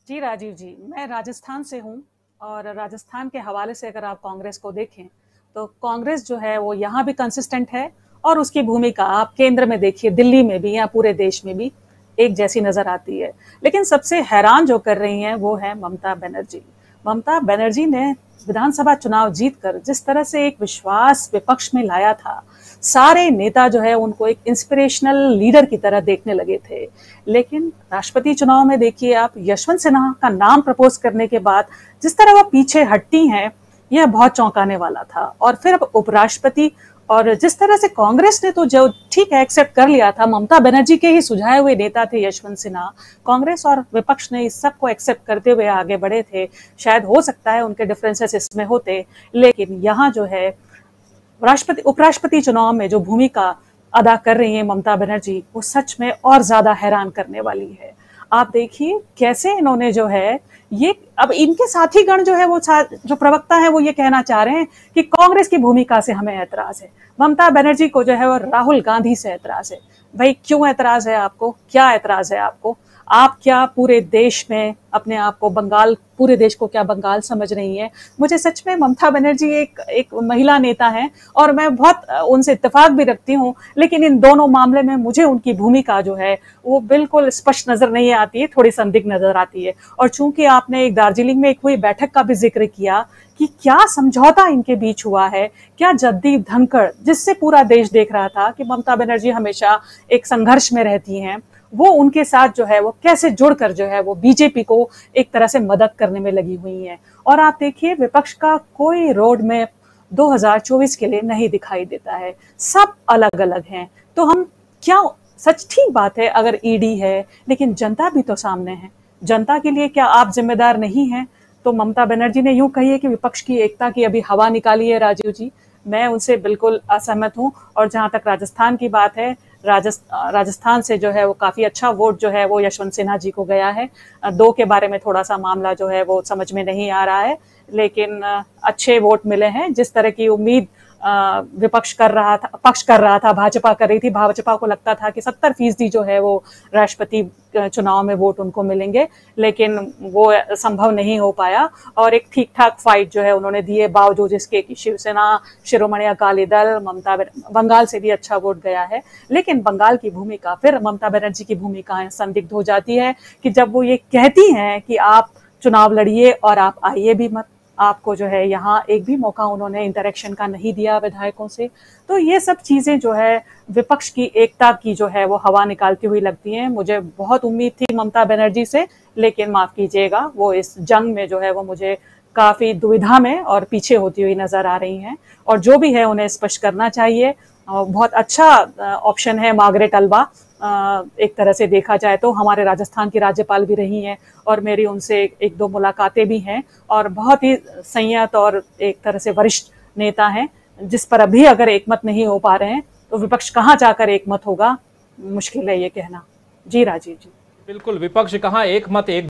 जी राजीव जी, मैं राजस्थान से हूँ। और राजस्थान के हवाले से अगर आप कांग्रेस को देखें तो कांग्रेस जो है वो यहाँ भी कंसिस्टेंट है। और उसकी भूमिका आप केंद्र में देखिए, दिल्ली में भी या पूरे देश में भी एक जैसी नजर आती है। लेकिन सबसे हैरान जो कर रही हैं वो है ममता बनर्जी। ममता बनर्जी ने विधानसभा चुनाव जीतकर जिस तरह से एक विश्वास विपक्ष में लाया था, सारे नेता जो है उनको एक इंस्पिरेशनल लीडर की तरह देखने लगे थे। लेकिन राष्ट्रपति चुनाव में देखिए आप, यशवंत सिन्हा का नाम प्रपोज करने के बाद जिस तरह वो पीछे हटती हैं, यह बहुत चौंकाने वाला था। और फिर अब उपराष्ट्रपति, और जिस तरह से कांग्रेस ने तो जो ठीक है एक्सेप्ट कर लिया था, ममता बनर्जी के ही सुझाए हुए नेता थे यशवंत सिन्हा, कांग्रेस और विपक्ष ने इस सब को एक्सेप्ट करते हुए आगे बढ़े थे। शायद हो सकता है उनके डिफरेंसेस इसमें होते, लेकिन यहाँ जो है राष्ट्रपति उपराष्ट्रपति चुनाव में जो भूमिका अदा कर रही है ममता बनर्जी, वो सच में और ज्यादा हैरान करने वाली है। आप देखिए कैसे इन्होंने जो है ये, अब इनके साथी गण जो है वो जो प्रवक्ता है वो ये कहना चाह रहे हैं कि कांग्रेस की भूमिका से हमें ऐतराज है, ममता बनर्जी को जो है वो राहुल गांधी से ऐतराज है। भाई क्यों ऐतराज है आपको, क्या ऐतराज है आपको? आप क्या पूरे देश में अपने आप को बंगाल, पूरे देश को क्या बंगाल समझ रही है? मुझे सच में ममता बनर्जी एक महिला नेता है और मैं बहुत उनसे इत्तेफाक भी रखती हूँ, लेकिन इन दोनों मामले में मुझे उनकी भूमिका जो है वो बिल्कुल स्पष्ट नजर नहीं आती है, थोड़ी संदिग्ध नजर आती है। और चूंकि आपने एक दार्जिलिंग में एक हुई बैठक का भी जिक्र किया कि क्या समझौता इनके बीच हुआ है, क्या जगदीप धनखड़, जिससे पूरा देश देख रहा था कि ममता बनर्जी हमेशा एक संघर्ष में रहती हैं, वो उनके साथ जो है वो कैसे जुड़कर जो है वो बीजेपी को एक तरह से मदद करने में लगी हुई है। और आप देखिए विपक्ष का कोई रोड मैप 2024 के लिए नहीं दिखाई देता है, सब अलग अलग हैं। तो हम क्या, सच ठीक बात है अगर ईडी है, लेकिन जनता भी तो सामने है। जनता के लिए क्या आप जिम्मेदार नहीं हैं? तो ममता बनर्जी ने यूं कही है कि विपक्ष की एकता की अभी हवा निकाली है राजीव जी, मैं उनसे बिल्कुल असहमत हूं। और जहां तक राजस्थान की बात है, राजस्थान से जो है वो काफी अच्छा वोट जो है वो यशवंत सिन्हा जी को गया है। दो के बारे में थोड़ा सा मामला जो है वो समझ में नहीं आ रहा है, लेकिन अच्छे वोट मिले हैं। जिस तरह की उम्मीद विपक्ष कर रहा था, पक्ष कर रहा था, भाजपा कर रही थी, भाजपा को लगता था कि 70% जो है वो राष्ट्रपति चुनाव में वोट उनको मिलेंगे, लेकिन वो संभव नहीं हो पाया। और एक ठीक ठाक फाइट जो है उन्होंने दिए, बावजूद इसके कि शिवसेना, शिरोमणि अकाली दल, ममता, बंगाल से भी अच्छा वोट गया है। लेकिन बंगाल की भूमिका, फिर ममता बनर्जी की भूमिका संदिग्ध हो जाती है कि जब वो ये कहती हैं कि आप चुनाव लड़िए और आप आइए भी मत, आपको जो है यहाँ एक भी मौका उन्होंने इंटरेक्शन का नहीं दिया विधायकों से। तो ये सब चीजें जो है विपक्ष की एकता की जो है वो हवा निकालती हुई लगती हैं। मुझे बहुत उम्मीद थी ममता बनर्जी से, लेकिन माफ कीजिएगा वो इस जंग में जो है वो मुझे काफी दुविधा में और पीछे होती हुई नजर आ रही हैं। और जो भी है उन्हें स्पष्ट करना चाहिए। बहुत अच्छा ऑप्शन है मार्गरेट अल्वा, एक तरह से देखा जाए तो हमारे राजस्थान की राज्यपाल भी रही हैं और मेरी उनसे एक दो मुलाकातें भी हैं, और बहुत ही संयत और एक तरह से वरिष्ठ नेता हैं, जिस पर अभी अगर एकमत नहीं हो पा रहे हैं तो विपक्ष कहाँ जाकर एकमत होगा, मुश्किल है ये कहना। जी राजीव जी। बिल्कुल, विपक्ष कहाँ एक मत एक